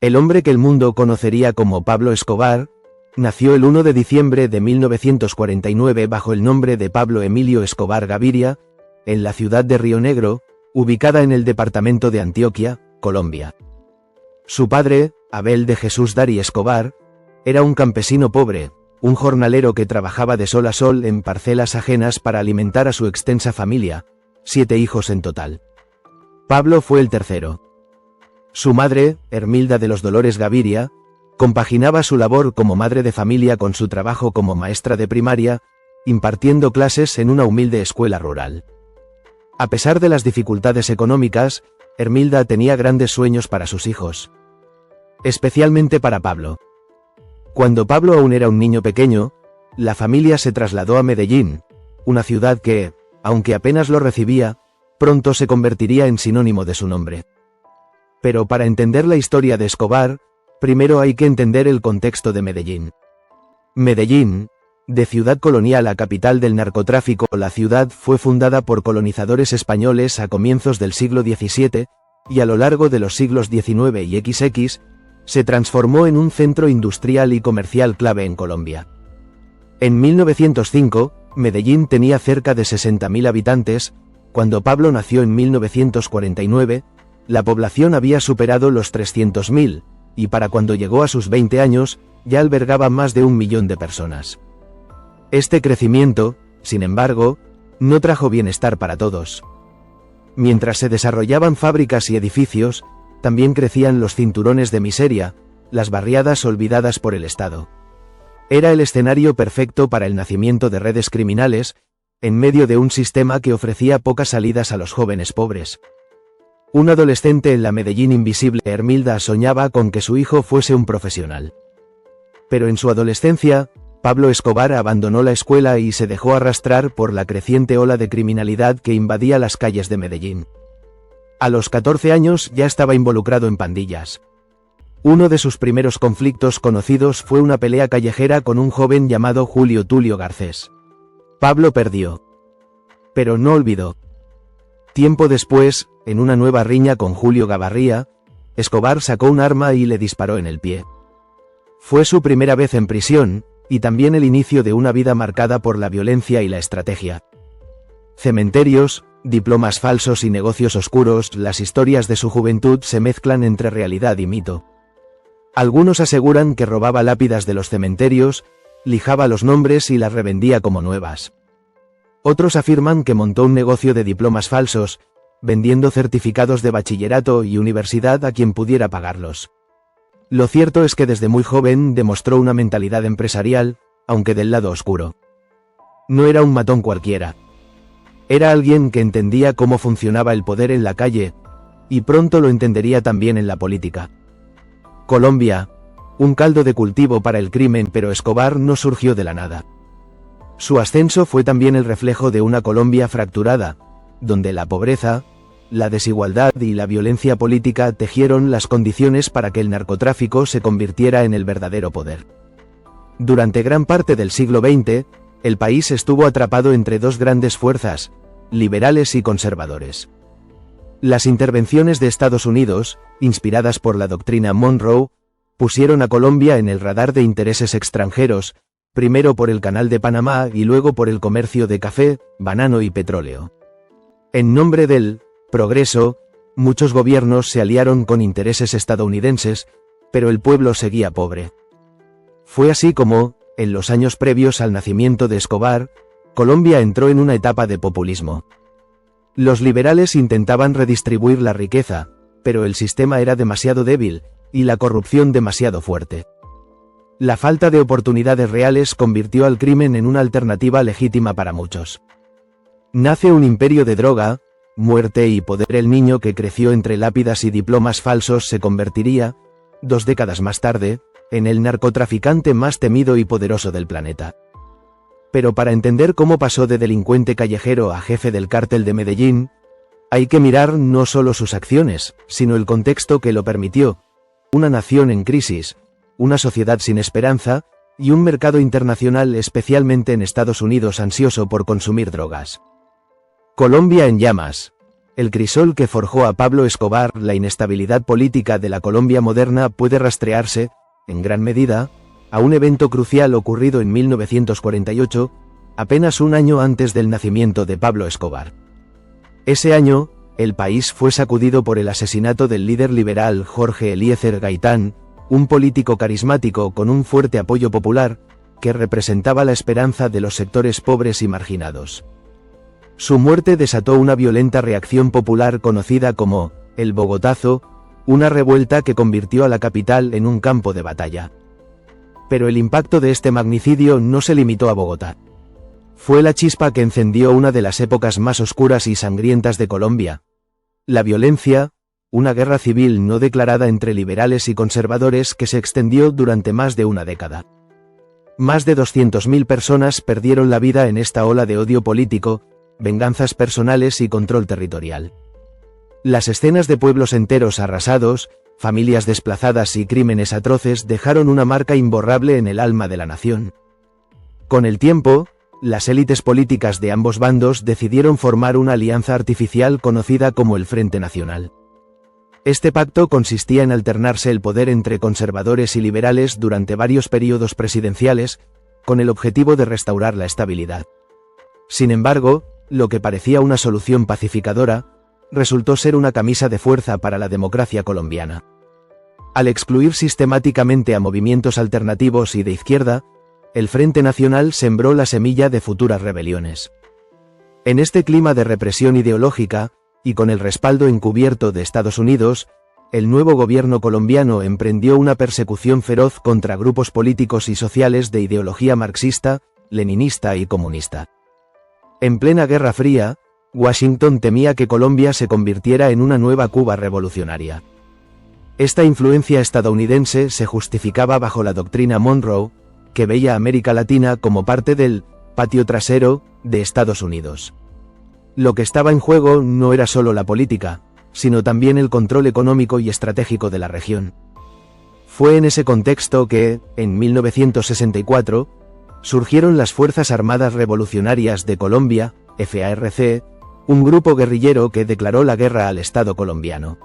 El hombre que el mundo conocería como Pablo Escobar, nació el 1 de diciembre de 1949 bajo el nombre de Pablo Emilio Escobar Gaviria, en la ciudad de Río Negro, ubicada en el departamento de Antioquia, Colombia. Su padre, Abel de Jesús Dari Escobar, era un campesino pobre, un jornalero que trabajaba de sol a sol en parcelas ajenas para alimentar a su extensa familia, 7 hijos en total. Pablo fue el tercero. Su madre, Hermilda de los Dolores Gaviria, compaginaba su labor como madre de familia con su trabajo como maestra de primaria, impartiendo clases en una humilde escuela rural. A pesar de las dificultades económicas, Hermilda tenía grandes sueños para sus hijos. Especialmente para Pablo. Cuando Pablo aún era un niño pequeño, la familia se trasladó a Medellín, una ciudad que, aunque apenas lo recibía, pronto se convertiría en sinónimo de su nombre. Pero para entender la historia de Escobar, primero hay que entender el contexto de Medellín. Medellín, de ciudad colonial a capital del narcotráfico, la ciudad fue fundada por colonizadores españoles a comienzos del siglo XVII, y a lo largo de los siglos XIX y XX, se transformó en un centro industrial y comercial clave en Colombia. En 1905, Medellín tenía cerca de 60.000 habitantes. Cuando Pablo nació en 1949, la población había superado los 300.000, y para cuando llegó a sus 20 años, ya albergaba más de 1 millón de personas. Este crecimiento, sin embargo, no trajo bienestar para todos. Mientras se desarrollaban fábricas y edificios, también crecían los cinturones de miseria, las barriadas olvidadas por el Estado. Era el escenario perfecto para el nacimiento de redes criminales, en medio de un sistema que ofrecía pocas salidas a los jóvenes pobres. Un adolescente en la Medellín invisible, Hermilda soñaba con que su hijo fuese un profesional. Pero en su adolescencia, Pablo Escobar abandonó la escuela y se dejó arrastrar por la creciente ola de criminalidad que invadía las calles de Medellín. A los 14 años ya estaba involucrado en pandillas. Uno de sus primeros conflictos conocidos fue una pelea callejera con un joven llamado Julio Tulio Garcés. Pablo perdió. Pero no olvidó. Tiempo después, en una nueva riña con Julio Gaviria, Escobar sacó un arma y le disparó en el pie. Fue su primera vez en prisión, y también el inicio de una vida marcada por la violencia y la estrategia. Cementerios, diplomas falsos y negocios oscuros, las historias de su juventud se mezclan entre realidad y mito. Algunos aseguran que robaba lápidas de los cementerios, lijaba los nombres y las revendía como nuevas. Otros afirman que montó un negocio de diplomas falsos, vendiendo certificados de bachillerato y universidad a quien pudiera pagarlos. Lo cierto es que desde muy joven demostró una mentalidad empresarial, aunque del lado oscuro. No era un matón cualquiera. Era alguien que entendía cómo funcionaba el poder en la calle, y pronto lo entendería también en la política. Colombia, un caldo de cultivo para el crimen, pero Escobar no surgió de la nada. Su ascenso fue también el reflejo de una Colombia fracturada, donde la pobreza, la desigualdad y la violencia política tejieron las condiciones para que el narcotráfico se convirtiera en el verdadero poder. Durante gran parte del siglo XX, el país estuvo atrapado entre dos grandes fuerzas, liberales y conservadores. Las intervenciones de Estados Unidos, inspiradas por la doctrina Monroe, pusieron a Colombia en el radar de intereses extranjeros, primero por el Canal de Panamá y luego por el comercio de café, banano y petróleo. En nombre del progreso, muchos gobiernos se aliaron con intereses estadounidenses, pero el pueblo seguía pobre. Fue así como, en los años previos al nacimiento de Escobar, Colombia entró en una etapa de populismo. Los liberales intentaban redistribuir la riqueza, pero el sistema era demasiado débil, y la corrupción demasiado fuerte. La falta de oportunidades reales convirtió al crimen en una alternativa legítima para muchos. Nace un imperio de droga, muerte y poder. El niño que creció entre lápidas y diplomas falsos se convertiría, 2 décadas más tarde, en el narcotraficante más temido y poderoso del planeta. Pero para entender cómo pasó de delincuente callejero a jefe del cártel de Medellín, hay que mirar no solo sus acciones, sino el contexto que lo permitió: una nación en crisis, una sociedad sin esperanza, y un mercado internacional, especialmente en Estados Unidos, ansioso por consumir drogas. Colombia en llamas. El crisol que forjó a Pablo Escobar, la inestabilidad política de la Colombia moderna, puede rastrearse, en gran medida, a un evento crucial ocurrido en 1948, apenas un año antes del nacimiento de Pablo Escobar. Ese año, el país fue sacudido por el asesinato del líder liberal Jorge Eliezer Gaitán, un político carismático con un fuerte apoyo popular, que representaba la esperanza de los sectores pobres y marginados. Su muerte desató una violenta reacción popular conocida como el Bogotazo, una revuelta que convirtió a la capital en un campo de batalla. Pero el impacto de este magnicidio no se limitó a Bogotá. Fue la chispa que encendió una de las épocas más oscuras y sangrientas de Colombia. La violencia, una guerra civil no declarada entre liberales y conservadores que se extendió durante más de una década. Más de 200.000 personas perdieron la vida en esta ola de odio político, venganzas personales y control territorial. Las escenas de pueblos enteros arrasados, familias desplazadas y crímenes atroces dejaron una marca imborrable en el alma de la nación. Con el tiempo, las élites políticas de ambos bandos decidieron formar una alianza artificial conocida como el Frente Nacional. Este pacto consistía en alternarse el poder entre conservadores y liberales durante varios períodos presidenciales, con el objetivo de restaurar la estabilidad. Sin embargo, lo que parecía una solución pacificadora, resultó ser una camisa de fuerza para la democracia colombiana. Al excluir sistemáticamente a movimientos alternativos y de izquierda, el Frente Nacional sembró la semilla de futuras rebeliones. En este clima de represión ideológica, y con el respaldo encubierto de Estados Unidos, el nuevo gobierno colombiano emprendió una persecución feroz contra grupos políticos y sociales de ideología marxista, leninista y comunista. En plena Guerra Fría, Washington temía que Colombia se convirtiera en una nueva Cuba revolucionaria. Esta influencia estadounidense se justificaba bajo la doctrina Monroe, que veía a América Latina como parte del patio trasero de Estados Unidos. Lo que estaba en juego no era solo la política, sino también el control económico y estratégico de la región. Fue en ese contexto que, en 1964, surgieron las Fuerzas Armadas Revolucionarias de Colombia, FARC, un grupo guerrillero que declaró la guerra al Estado colombiano.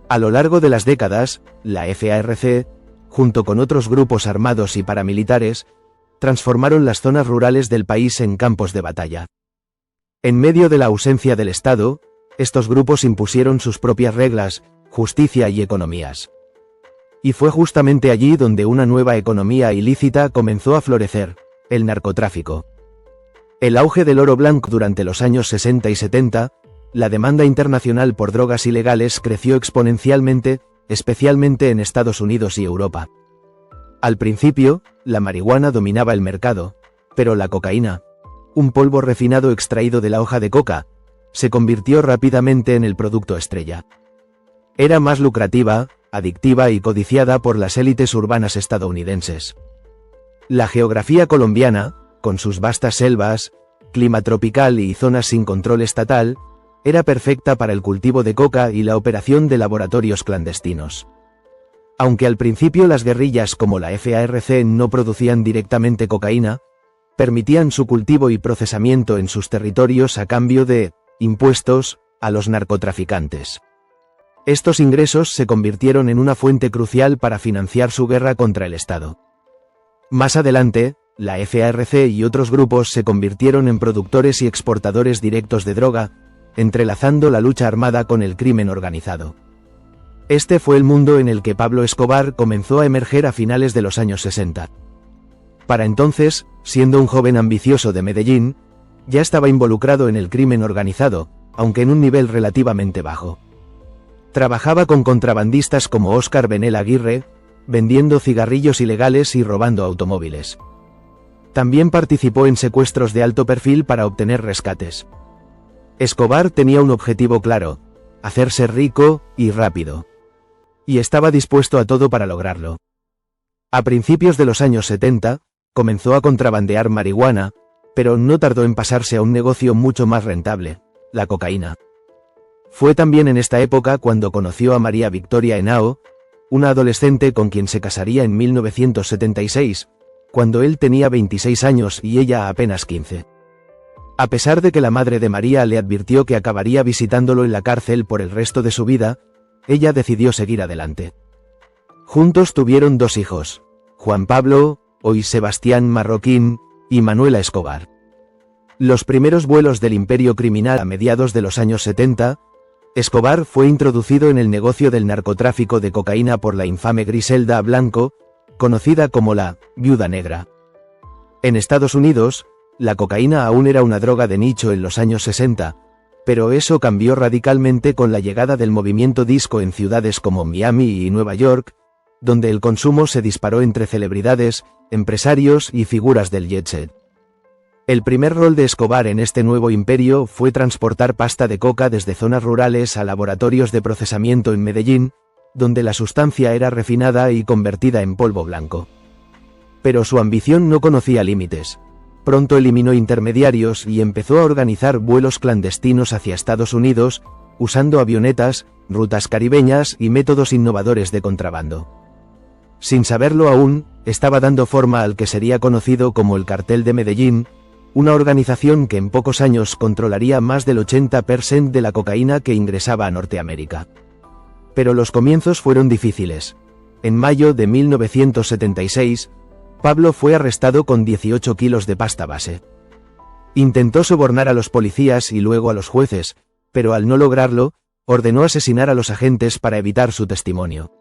A lo largo de las décadas, la FARC, junto con otros grupos armados y paramilitares, transformaron las zonas rurales del país en campos de batalla. En medio de la ausencia del Estado, estos grupos impusieron sus propias reglas, justicia y economías. Y fue justamente allí donde una nueva economía ilícita comenzó a florecer, el narcotráfico. El auge del oro blanco durante los años 60 y 70, la demanda internacional por drogas ilegales creció exponencialmente, especialmente en Estados Unidos y Europa. Al principio, la marihuana dominaba el mercado, pero la cocaína, un polvo refinado extraído de la hoja de coca, se convirtió rápidamente en el producto estrella. Era más lucrativa, adictiva y codiciada por las élites urbanas estadounidenses. La geografía colombiana, con sus vastas selvas, clima tropical y zonas sin control estatal, era perfecta para el cultivo de coca y la operación de laboratorios clandestinos. Aunque al principio las guerrillas como la FARC no producían directamente cocaína, permitían su cultivo y procesamiento en sus territorios a cambio de impuestos a los narcotraficantes. Estos ingresos se convirtieron en una fuente crucial para financiar su guerra contra el Estado. Más adelante, la FARC y otros grupos se convirtieron en productores y exportadores directos de droga, entrelazando la lucha armada con el crimen organizado. Este fue el mundo en el que Pablo Escobar comenzó a emerger a finales de los años 60. Para entonces, siendo un joven ambicioso de Medellín, ya estaba involucrado en el crimen organizado, aunque en un nivel relativamente bajo. Trabajaba con contrabandistas como Óscar Benel Aguirre, vendiendo cigarrillos ilegales y robando automóviles. También participó en secuestros de alto perfil para obtener rescates. Escobar tenía un objetivo claro: hacerse rico y rápido. Y estaba dispuesto a todo para lograrlo. A principios de los años 70, comenzó a contrabandear marihuana, pero no tardó en pasarse a un negocio mucho más rentable: la cocaína. Fue también en esta época cuando conoció a María Victoria Henao, una adolescente con quien se casaría en 1976, cuando él tenía 26 años y ella apenas 15. A pesar de que la madre de María le advirtió que acabaría visitándolo en la cárcel por el resto de su vida, ella decidió seguir adelante. Juntos tuvieron 2 hijos, Juan Pablo, hoy Sebastián Marroquín, y Manuela Escobar. Los primeros vuelos del imperio criminal a mediados de los años 70, Escobar fue introducido en el negocio del narcotráfico de cocaína por la infame Griselda Blanco, conocida como la Viuda Negra. En Estados Unidos, la cocaína aún era una droga de nicho en los años 60, pero eso cambió radicalmente con la llegada del movimiento disco en ciudades como Miami y Nueva York, donde el consumo se disparó entre celebridades, empresarios y figuras del jet set. El primer rol de Escobar en este nuevo imperio fue transportar pasta de coca desde zonas rurales a laboratorios de procesamiento en Medellín, donde la sustancia era refinada y convertida en polvo blanco. Pero su ambición no conocía límites. Pronto eliminó intermediarios y empezó a organizar vuelos clandestinos hacia Estados Unidos, usando avionetas, rutas caribeñas y métodos innovadores de contrabando. Sin saberlo aún, estaba dando forma al que sería conocido como el Cartel de Medellín, una organización que en pocos años controlaría más del 80% de la cocaína que ingresaba a Norteamérica. Pero los comienzos fueron difíciles. En mayo de 1976, Pablo fue arrestado con 18 kilos de pasta base. Intentó sobornar a los policías y luego a los jueces, pero al no lograrlo, ordenó asesinar a los agentes para evitar su testimonio.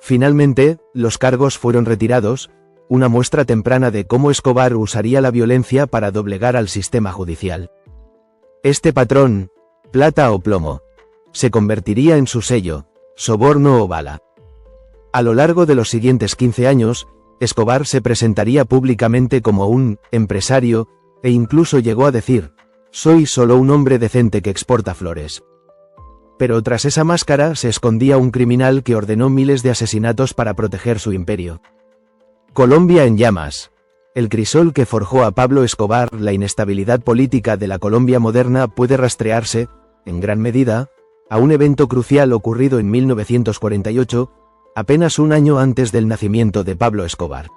Finalmente, los cargos fueron retirados, una muestra temprana de cómo Escobar usaría la violencia para doblegar al sistema judicial. Este patrón, plata o plomo, se convertiría en su sello, soborno o bala. A lo largo de los siguientes 15 años, Escobar se presentaría públicamente como un empresario, e incluso llegó a decir: «Soy solo un hombre decente que exporta flores». Pero tras esa máscara se escondía un criminal que ordenó miles de asesinatos para proteger su imperio. Colombia en llamas. El crisol que forjó a Pablo Escobar. La inestabilidad política de la Colombia moderna puede rastrearse, en gran medida, a un evento crucial ocurrido en 1948, apenas un año antes del nacimiento de Pablo Escobar.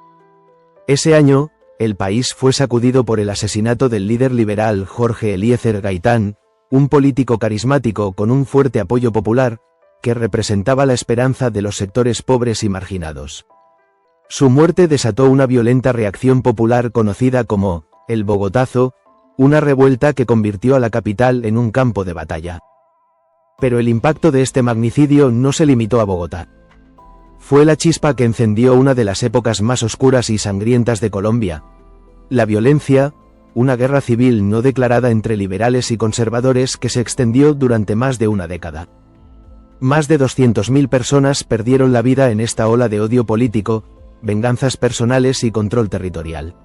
Ese año, el país fue sacudido por el asesinato del líder liberal Jorge Eliezer Gaitán, un político carismático con un fuerte apoyo popular, que representaba la esperanza de los sectores pobres y marginados. Su muerte desató una violenta reacción popular conocida como el Bogotazo, una revuelta que convirtió a la capital en un campo de batalla. Pero el impacto de este magnicidio no se limitó a Bogotá. Fue la chispa que encendió una de las épocas más oscuras y sangrientas de Colombia. La violencia, una guerra civil no declarada entre liberales y conservadores que se extendió durante más de una década. Más de 200.000 personas perdieron la vida en esta ola de odio político, venganzas personales y control territorial.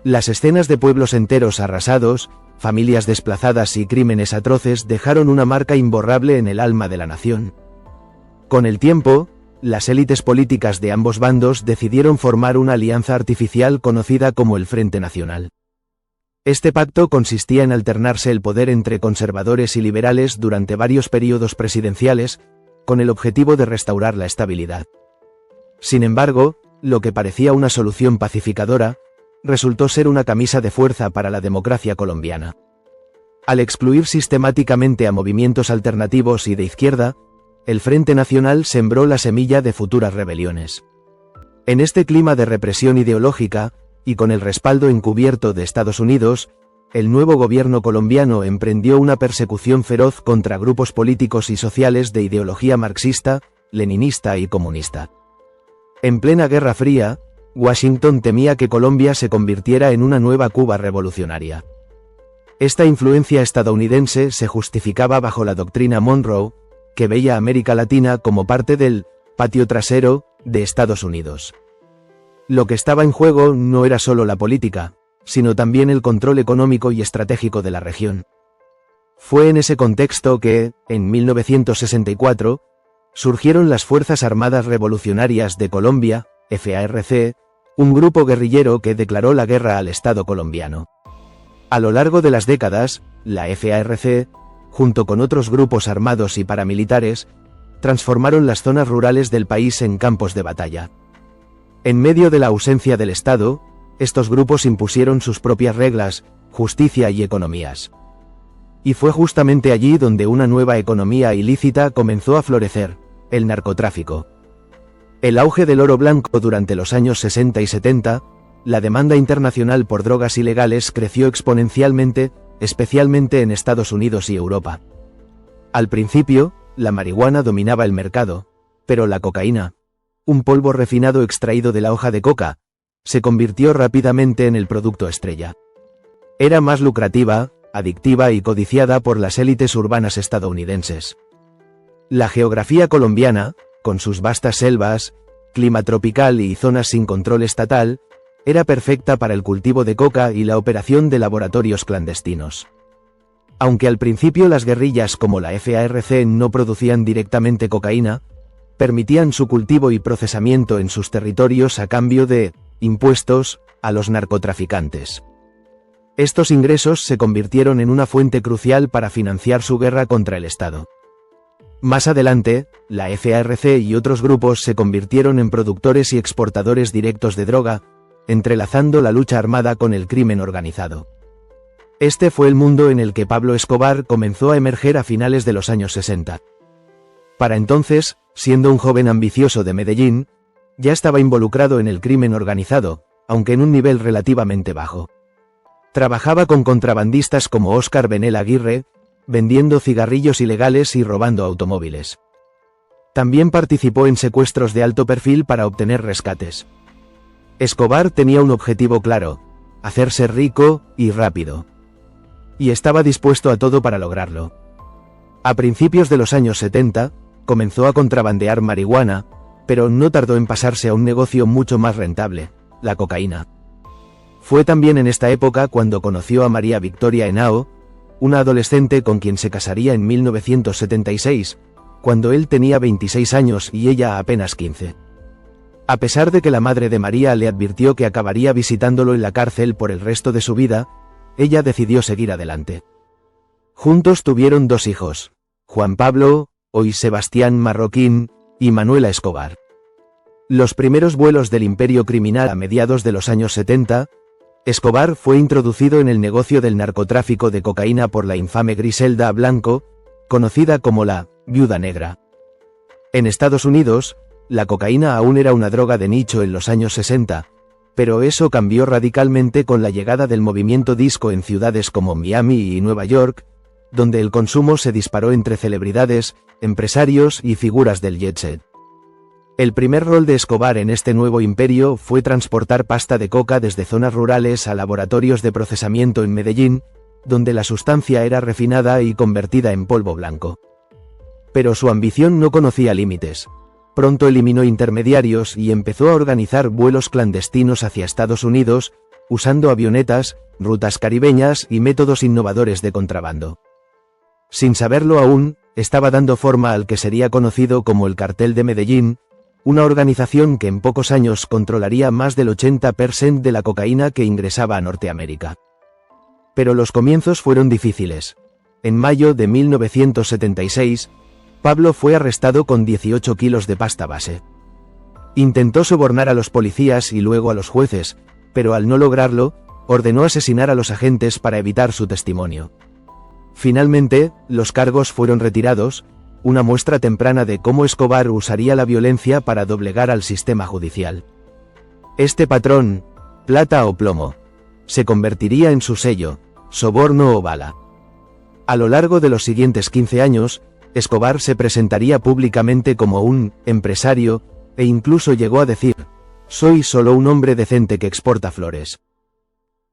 Las escenas de pueblos enteros arrasados, familias desplazadas y crímenes atroces dejaron una marca imborrable en el alma de la nación. Con el tiempo, las élites políticas de ambos bandos decidieron formar una alianza artificial conocida como el Frente Nacional. Este pacto consistía en alternarse el poder entre conservadores y liberales durante varios periodos presidenciales, con el objetivo de restaurar la estabilidad. Sin embargo, lo que parecía una solución pacificadora, resultó ser una camisa de fuerza para la democracia colombiana. Al excluir sistemáticamente a movimientos alternativos y de izquierda, el Frente Nacional sembró la semilla de futuras rebeliones. En este clima de represión ideológica, y con el respaldo encubierto de Estados Unidos, el nuevo gobierno colombiano emprendió una persecución feroz contra grupos políticos y sociales de ideología marxista, leninista y comunista. En plena Guerra Fría, Washington temía que Colombia se convirtiera en una nueva Cuba revolucionaria. Esta influencia estadounidense se justificaba bajo la doctrina Monroe, que veía a América Latina como parte del patio trasero de Estados Unidos. Lo que estaba en juego no era solo la política, sino también el control económico y estratégico de la región. Fue en ese contexto que, en 1964, surgieron las Fuerzas Armadas Revolucionarias de Colombia, FARC, un grupo guerrillero que declaró la guerra al Estado colombiano. A lo largo de las décadas, la FARC, junto con otros grupos armados y paramilitares, transformaron las zonas rurales del país en campos de batalla. En medio de la ausencia del Estado, estos grupos impusieron sus propias reglas, justicia y economías. Y fue justamente allí donde una nueva economía ilícita comenzó a florecer, el narcotráfico. El auge del oro blanco durante los años 60 y 70, la demanda internacional por drogas ilegales creció exponencialmente, especialmente en Estados Unidos y Europa. Al principio, la marihuana dominaba el mercado, pero la cocaína, un polvo refinado extraído de la hoja de coca, se convirtió rápidamente en el producto estrella. Era más lucrativa, adictiva y codiciada por las élites urbanas estadounidenses. La geografía colombiana, con sus vastas selvas, clima tropical y zonas sin control estatal, era perfecta para el cultivo de coca y la operación de laboratorios clandestinos. Aunque al principio las guerrillas como la FARC no producían directamente cocaína, permitían su cultivo y procesamiento en sus territorios a cambio de impuestos a los narcotraficantes. Estos ingresos se convirtieron en una fuente crucial para financiar su guerra contra el Estado. Más adelante, la FARC y otros grupos se convirtieron en productores y exportadores directos de droga, entrelazando la lucha armada con el crimen organizado. Este fue el mundo en el que Pablo Escobar comenzó a emerger a finales de los años 60. Para entonces, siendo un joven ambicioso de Medellín, ya estaba involucrado en el crimen organizado, aunque en un nivel relativamente bajo. Trabajaba con contrabandistas como Óscar Benel Aguirre, vendiendo cigarrillos ilegales y robando automóviles. También participó en secuestros de alto perfil para obtener rescates. Escobar tenía un objetivo claro: hacerse rico y rápido. Y estaba dispuesto a todo para lograrlo. A principios de los años 70, comenzó a contrabandear marihuana, pero no tardó en pasarse a un negocio mucho más rentable, la cocaína. Fue también en esta época cuando conoció a María Victoria Henao, una adolescente con quien se casaría en 1976, cuando él tenía 26 años y ella apenas 15. A pesar de que la madre de María le advirtió que acabaría visitándolo en la cárcel por el resto de su vida, ella decidió seguir adelante. Juntos tuvieron 2 hijos, Juan Pablo, hoy Sebastián Marroquín, y Manuela Escobar. Los primeros vuelos del imperio criminal a mediados de los años 70, Escobar fue introducido en el negocio del narcotráfico de cocaína por la infame Griselda Blanco, conocida como la Viuda Negra. En Estados Unidos, la cocaína aún era una droga de nicho en los años 60, pero eso cambió radicalmente con la llegada del movimiento disco en ciudades como Miami y Nueva York, donde el consumo se disparó entre celebridades, empresarios y figuras del jet set. El primer rol de Escobar en este nuevo imperio fue transportar pasta de coca desde zonas rurales a laboratorios de procesamiento en Medellín, donde la sustancia era refinada y convertida en polvo blanco. Pero su ambición no conocía límites. Pronto eliminó intermediarios y empezó a organizar vuelos clandestinos hacia Estados Unidos, usando avionetas, rutas caribeñas y métodos innovadores de contrabando. Sin saberlo aún, estaba dando forma al que sería conocido como el Cartel de Medellín, una organización que en pocos años controlaría más del 80% de la cocaína que ingresaba a Norteamérica. Pero los comienzos fueron difíciles. En mayo de 1976, Pablo fue arrestado con 18 kilos de pasta base. Intentó sobornar a los policías y luego a los jueces, pero al no lograrlo, ordenó asesinar a los agentes para evitar su testimonio. Finalmente, los cargos fueron retirados, una muestra temprana de cómo Escobar usaría la violencia para doblegar al sistema judicial. Este patrón, plata o plomo, se convertiría en su sello, soborno o bala. A lo largo de los siguientes 15 años, Escobar se presentaría públicamente como un empresario, e incluso llegó a decir: «Soy solo un hombre decente que exporta flores».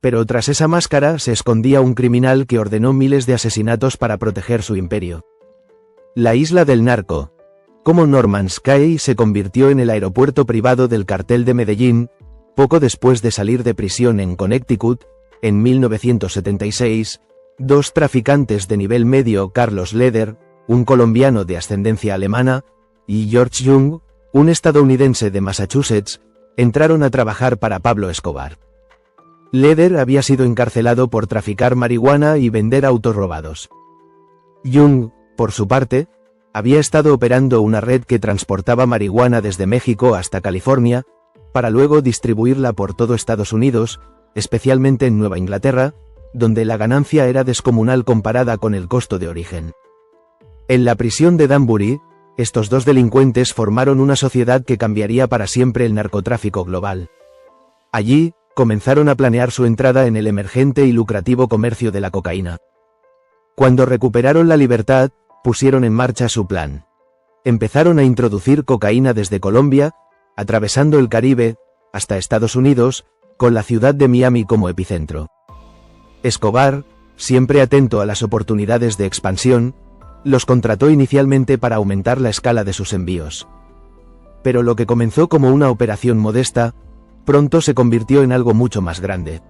Pero tras esa máscara se escondía un criminal que ordenó miles de asesinatos para proteger su imperio. La isla del narco, como Norman's Cay, se convirtió en el aeropuerto privado del Cartel de Medellín, poco después de salir de prisión en Connecticut, en 1976, 2 traficantes de nivel medio, Carlos Leder, un colombiano de ascendencia alemana, y George Young, un estadounidense de Massachusetts, entraron a trabajar para Pablo Escobar. Leder había sido encarcelado por traficar marihuana y vender autos robados. Young, por su parte, había estado operando una red que transportaba marihuana desde México hasta California, para luego distribuirla por todo Estados Unidos, especialmente en Nueva Inglaterra, donde la ganancia era descomunal comparada con el costo de origen. En la prisión de Danbury, estos dos delincuentes formaron una sociedad que cambiaría para siempre el narcotráfico global. Allí, comenzaron a planear su entrada en el emergente y lucrativo comercio de la cocaína. Cuando recuperaron la libertad, pusieron en marcha su plan. Empezaron a introducir cocaína desde Colombia, atravesando el Caribe, hasta Estados Unidos, con la ciudad de Miami como epicentro. Escobar, siempre atento a las oportunidades de expansión, los contrató inicialmente para aumentar la escala de sus envíos. Pero lo que comenzó como una operación modesta, pronto se convirtió en algo mucho más grande.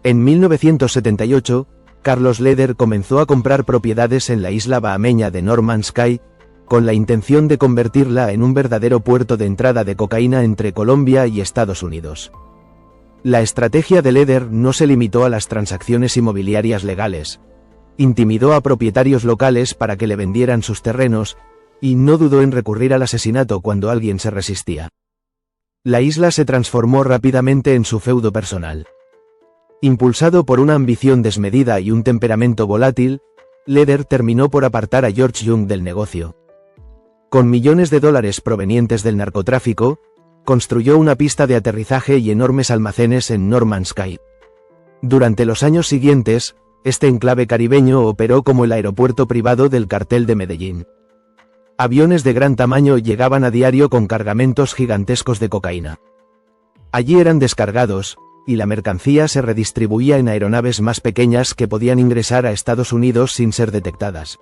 En 1978, Carlos Leder comenzó a comprar propiedades en la isla bahameña de Norman's Cay, con la intención de convertirla en un verdadero puerto de entrada de cocaína entre Colombia y Estados Unidos. La estrategia de Leder no se limitó a las transacciones inmobiliarias legales. Intimidó a propietarios locales para que le vendieran sus terrenos, y no dudó en recurrir al asesinato cuando alguien se resistía. La isla se transformó rápidamente en su feudo personal. Impulsado por una ambición desmedida y un temperamento volátil, Leder terminó por apartar a George Young del negocio. Con millones de dólares provenientes del narcotráfico, construyó una pista de aterrizaje y enormes almacenes en Norman's Cay. Durante los años siguientes, este enclave caribeño operó como el aeropuerto privado del cartel de Medellín. Aviones de gran tamaño llegaban a diario con cargamentos gigantescos de cocaína. Allí eran descargados, y la mercancía se redistribuía en aeronaves más pequeñas que podían ingresar a Estados Unidos sin ser detectadas.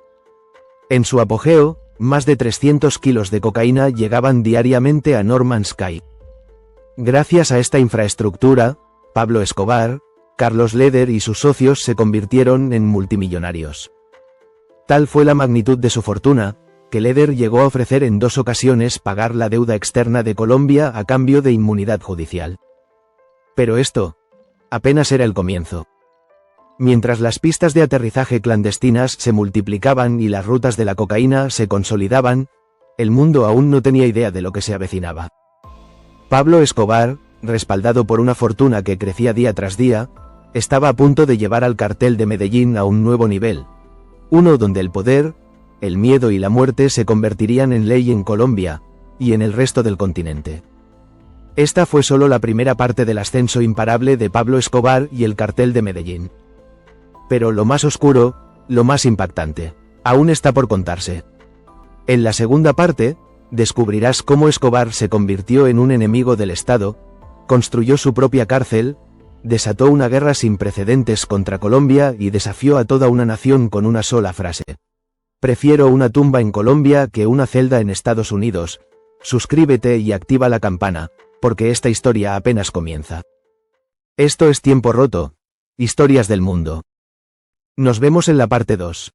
En su apogeo, más de 300 kilos de cocaína llegaban diariamente a Norman's Cay. Gracias a esta infraestructura, Pablo Escobar, Carlos Leder y sus socios se convirtieron en multimillonarios. Tal fue la magnitud de su fortuna, que Leder llegó a ofrecer en 2 ocasiones pagar la deuda externa de Colombia a cambio de inmunidad judicial. Pero esto apenas era el comienzo. Mientras las pistas de aterrizaje clandestinas se multiplicaban y las rutas de la cocaína se consolidaban, el mundo aún no tenía idea de lo que se avecinaba. Pablo Escobar, respaldado por una fortuna que crecía día tras día, estaba a punto de llevar al cartel de Medellín a un nuevo nivel, uno donde el poder, el miedo y la muerte se convertirían en ley en Colombia, y en el resto del continente. Esta fue solo la primera parte del ascenso imparable de Pablo Escobar y el cartel de Medellín. Pero lo más oscuro, lo más impactante, aún está por contarse. En la segunda parte, descubrirás cómo Escobar se convirtió en un enemigo del Estado, construyó su propia cárcel, desató una guerra sin precedentes contra Colombia y desafió a toda una nación con una sola frase: prefiero una tumba en Colombia que una celda en Estados Unidos. Suscríbete y activa la campana, porque esta historia apenas comienza. Esto es Tiempo Roto, historias del mundo. Nos vemos en la parte 2.